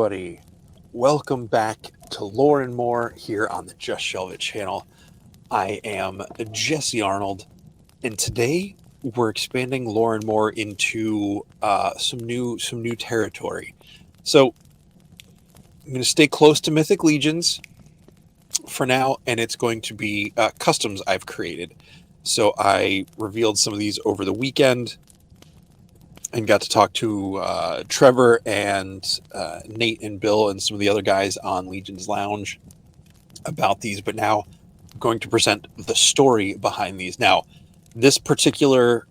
everybody. Welcome back to Lore and More here on the Just Shelve It channel. I am Jesse Arnold, and today we're expanding Lore and More into some new territory. So I'm going to stay close to Mythic Legions for now, and it's going to be customs I've created. So I revealed some of these over the weekend and got to talk to Trevor and Nate and Bill and some of the other guys on Legion's Lounge about these. But now I'm going to present the story behind these. Now, this particular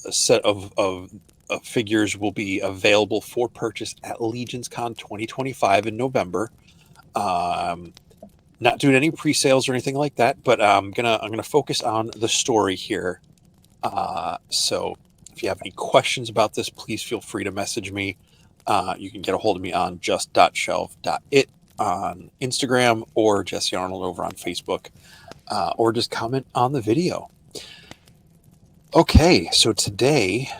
set of figures will be available for purchase at LegionsCon 2025 in November. Not doing any pre-sales or anything like that, but I'm gonna focus on the story here. So if you have any questions about this, please feel free to message me. You can get a hold of me on just.shelve.it on Instagram or Jesse Arnold over on Facebook, or just comment on the video. Okay, so today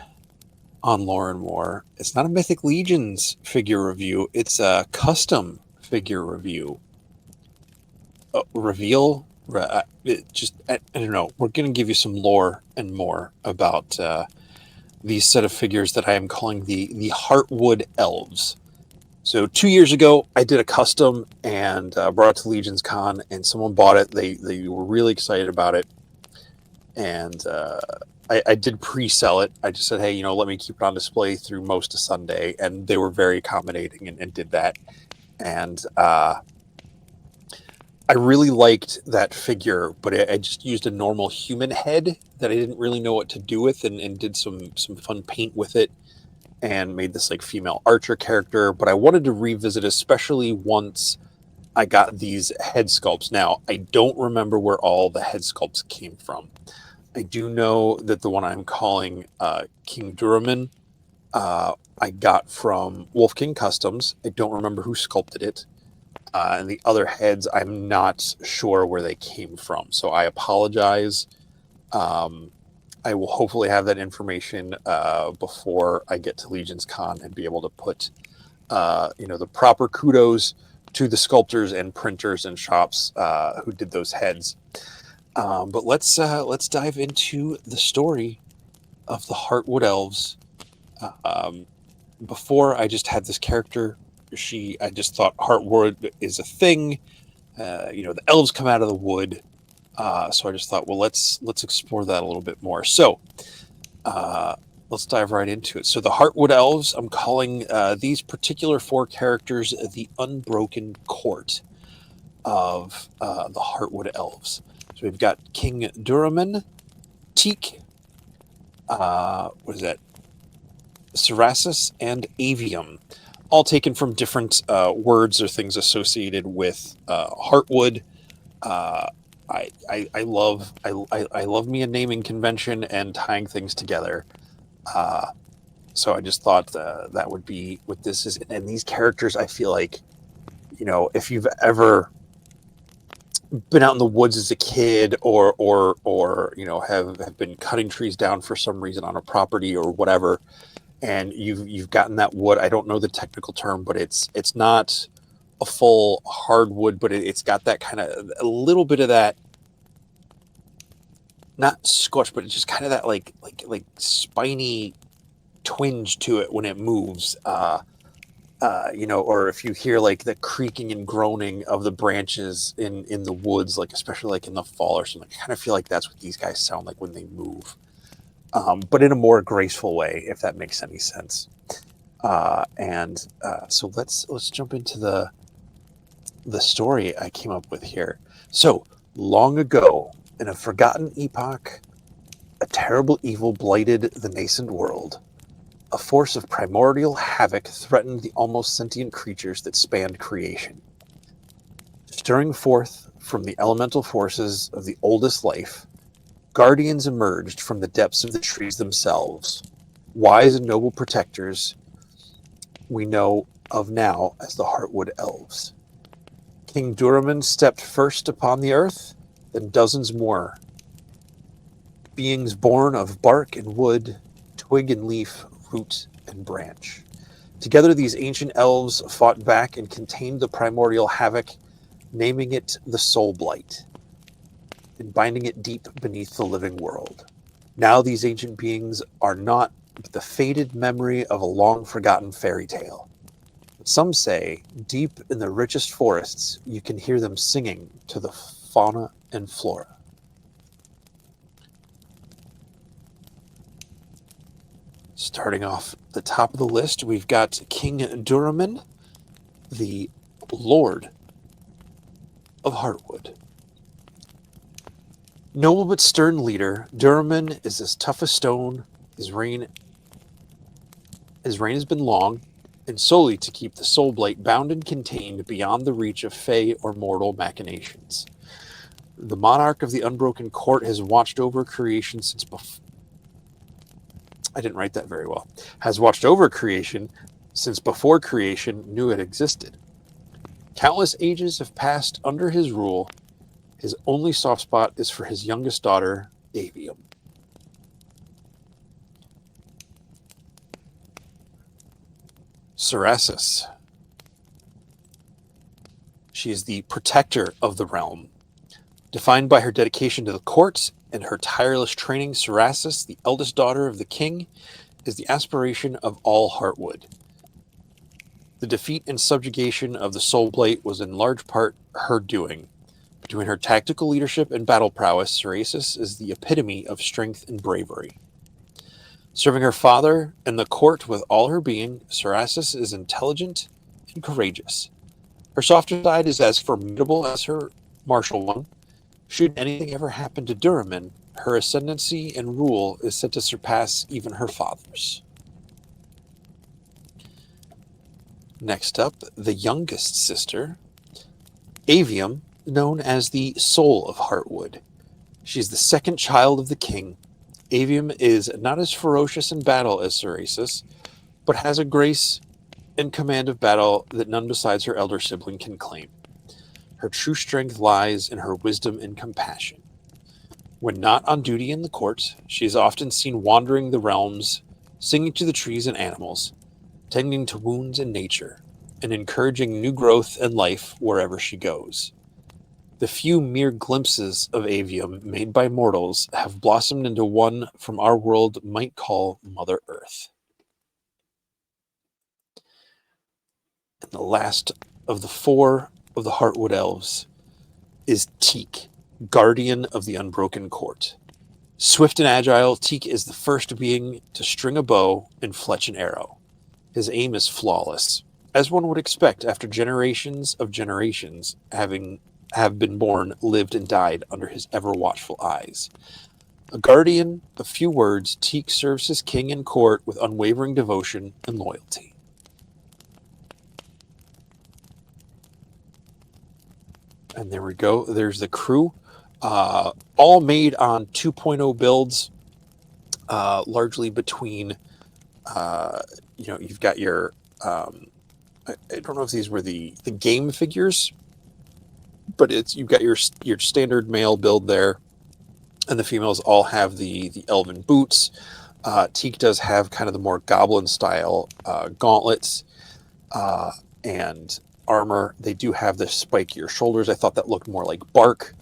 on Lore and More, it's not a Mythic Legions figure review, it's a custom figure review. Reveal. I don't know. We're going to give you some lore and more about these set of figures that I am calling the Heartwood Elves. So 2 years ago, I did a custom and brought it to LegionsCon, and someone bought it. They were really excited about it, and I did pre-sell it. I just said, hey, let me keep it on display through most of Sunday, and they were very accommodating and did that. And I really liked that figure, but I just used a normal human head that I didn't really know what to do with, and did some fun paint with it and made this like female archer character. But I wanted to revisit, especially once I got these head sculpts. Now, I don't remember where all the head sculpts came from. I do know that the one I'm calling King Duraman, I got from Wolf King Customs. I don't remember who sculpted it. And the other heads, I'm not sure where they came from. So I apologize. I will hopefully have that information before I get to LegionsCon and be able to put, the proper kudos to the sculptors and printers and shops who did those heads. But let's dive into the story of the Heartwood Elves. Before, I just had this character. I just thought Heartwood is a thing. The elves come out of the wood. So I just thought, well, let's explore that a little bit more. So let's dive right into it. So the Heartwood Elves, I'm calling these particular four characters the Unbroken Court of the Heartwood Elves. So we've got King Duraman, Teak, what is that? Cerasus, and Avium. All taken from different words or things associated with Heartwood. I love me a naming convention and tying things together. So I just thought that would be what this is. And these characters, I feel like, if you've ever been out in the woods as a kid, or have been cutting trees down for some reason on a property or whatever, and you've gotten that wood. I don't know the technical term, but it's not a full hardwood, but it's got that kind of a little bit of that, not squash, but it's just kind of that like spiny twinge to it when it moves. Or if you hear like the creaking and groaning of the branches in the woods, like especially like in the fall or something, I kind of feel like that's what these guys sound like when they move. But in a more graceful way, if that makes any sense. So let's jump into the story I came up with here. So long ago, in a forgotten epoch, a terrible evil blighted the nascent world. A force of primordial havoc threatened the almost sentient creatures that spanned creation. Stirring forth from the elemental forces of the oldest life, guardians emerged from the depths of the trees themselves, wise and noble protectors we know of now as the Heartwood Elves. King Duraman stepped first upon the earth, then dozens more. Beings born of bark and wood, twig and leaf, root and branch. Together, these ancient elves fought back and contained the primordial havoc, naming it the Soul Blight, and binding it deep beneath the living world. Now these ancient beings are not but the faded memory of a long-forgotten fairy tale. But some say, deep in the richest forests, you can hear them singing to the fauna and flora. Starting off the top of the list, we've got King Duraman, the Lord of Heartwood. Noble but stern leader, Duraman is as tough as stone. His reign has been long, and solely to keep the Soul Blight bound and contained beyond the reach of fey or mortal machinations. The monarch of the Unbroken Court has watched over creation since before. I didn't write that very well. Has watched over creation since before creation knew it existed. Countless ages have passed under his rule. His only soft spot is for his youngest daughter, Avium. Serasis. She is the protector of the realm. Defined by her dedication to the court and her tireless training, Serasis, the eldest daughter of the king, is the aspiration of all Heartwood. The defeat and subjugation of the Soul Blight was in large part her doing. Between her tactical leadership and battle prowess, Serasis is the epitome of strength and bravery. Serving her father and the court with all her being, Serasis is intelligent and courageous. Her softer side is as formidable as her martial one. Should anything ever happen to Duraman, her ascendancy and rule is said to surpass even her father's. Next up, the youngest sister, Avium, known as the Soul of Heartwood. She's the second child of the king. Avium is not as ferocious in battle as Serasis, but has a grace and command of battle that none besides her elder sibling can claim. Her true strength lies in her wisdom and compassion. When not on duty in the court, she is often seen wandering the realms, singing to the trees and animals, tending to wounds in nature, and encouraging new growth and life wherever she goes. The few mere glimpses of Avium made by mortals have blossomed into one from our world might call Mother Earth. And the last of the four of the Heartwood Elves is Teak, guardian of the Unbroken Court. Swift and agile, Teak is the first being to string a bow and fletch an arrow. His aim is flawless, as one would expect after generations of generations have been born, lived, and died under his ever-watchful eyes. A guardian of few words, Teak serves his king and court with unwavering devotion and loyalty. And there we go. There's the crew. All made on 2.0 builds, largely between, you've got your, I don't know if these were the game figures, but you've got your standard male build there, and the females all have the elven boots. Teak does have kind of the more goblin style gauntlets and armor. They do have the spikier shoulders. I thought that looked more like bark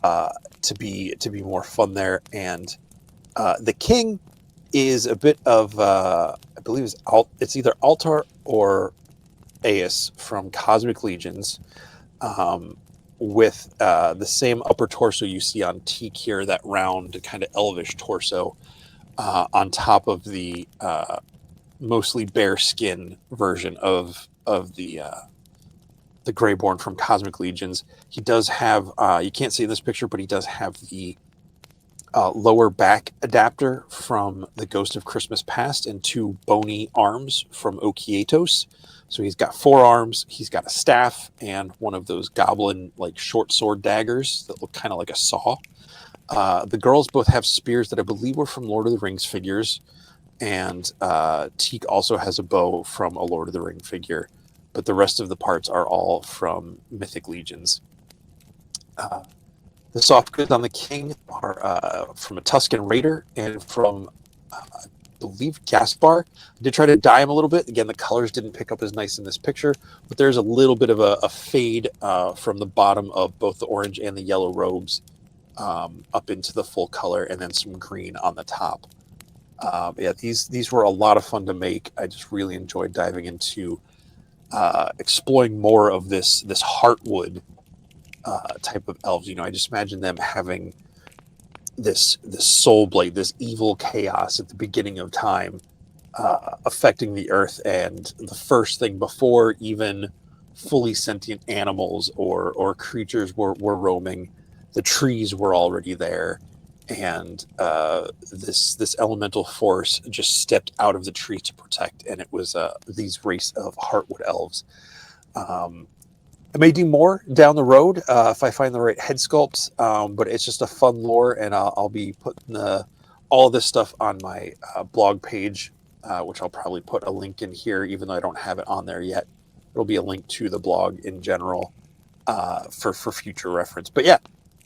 to be more fun there. And the king is a bit of I believe it's either Altar or Aes from Cosmic Legions, with the same upper torso you see on Teak here, that round kind of elvish torso on top of the mostly bare skin version of the Greyborn from Cosmic Legions. He does have, you can't see in this picture, but he does have the lower back adapter from the Ghost of Christmas Past and two bony arms from Okietos. So he's got 4 arms, he's got a staff, and one of those goblin like short sword daggers that look kind of like a saw. The girls both have spears that I believe were from Lord of the Rings figures, and Teak also has a bow from a Lord of the Ring figure, but the rest of the parts are all from Mythic Legions. The soft goods on the king are from a Tuscan Raider and from believe, Gaspar. I did try to dye him a little bit. Again, the colors didn't pick up as nice in this picture, but there's a little bit of a fade from the bottom of both the orange and the yellow robes up into the full color, and then some green on the top. Yeah, these were a lot of fun to make. I just really enjoyed diving into exploring more of this Heartwood type of elves. I just imagine them having this soul blade, this evil chaos at the beginning of time, affecting the earth, and the first thing before even fully sentient animals or creatures were roaming, the trees were already there, and this elemental force just stepped out of the tree to protect, and it was these race of Heartwood elves. Um, I may do more down the road if I find the right head sculpts, but it's just a fun lore, and I'll be putting all of this stuff on my blog page, which I'll probably put a link in here, even though I don't have it on there yet. It'll be a link to the blog in general for future reference. But yeah,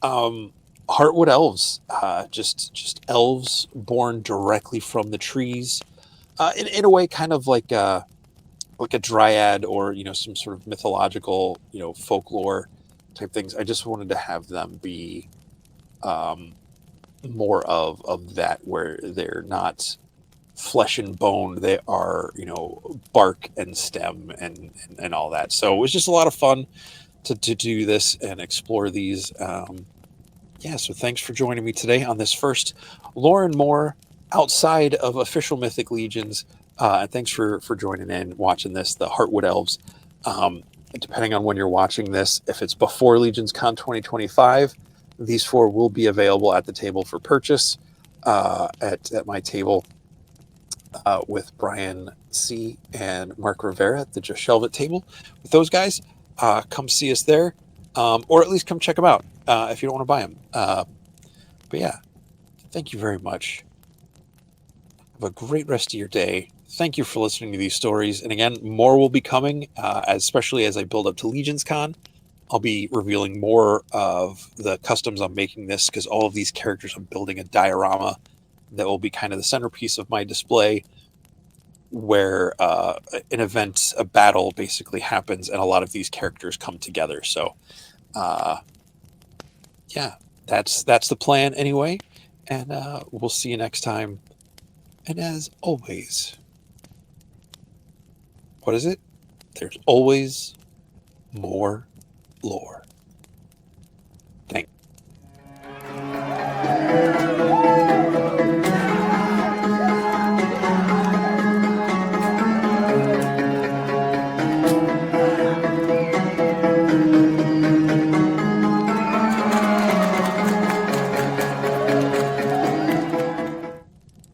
Heartwood elves, just elves born directly from the trees, in a way, kind of like a dryad, or some sort of mythological folklore type things. I just wanted to have them be um, more of that, where they're not flesh and bone, they are bark and stem and all that. So it was just a lot of fun to do this and explore these. Yeah, so thanks for joining me today on this first Lauren Moore outside of official Mythic Legions. And thanks for joining in, watching this, the Heartwood Elves. Depending on when you're watching this, if it's before LegionsCon 2025, these four will be available at the table for purchase at my table with Brian C. and Mark Rivera at the Just Shelve It table. With those guys, come see us there, or at least come check them out if you don't want to buy them. But yeah, thank you very much. Have a great rest of your day. Thank you for listening to these stories. And again, more will be coming, especially as I build up to LegionsCon. I'll be revealing more of the customs I'm making this, because all of these characters, I'm building a diorama that will be kind of the centerpiece of my display, where an event, a battle basically happens, and a lot of these characters come together. So yeah, that's the plan anyway. And we'll see you next time. And as always, what is it? There's always more lore. Thanks.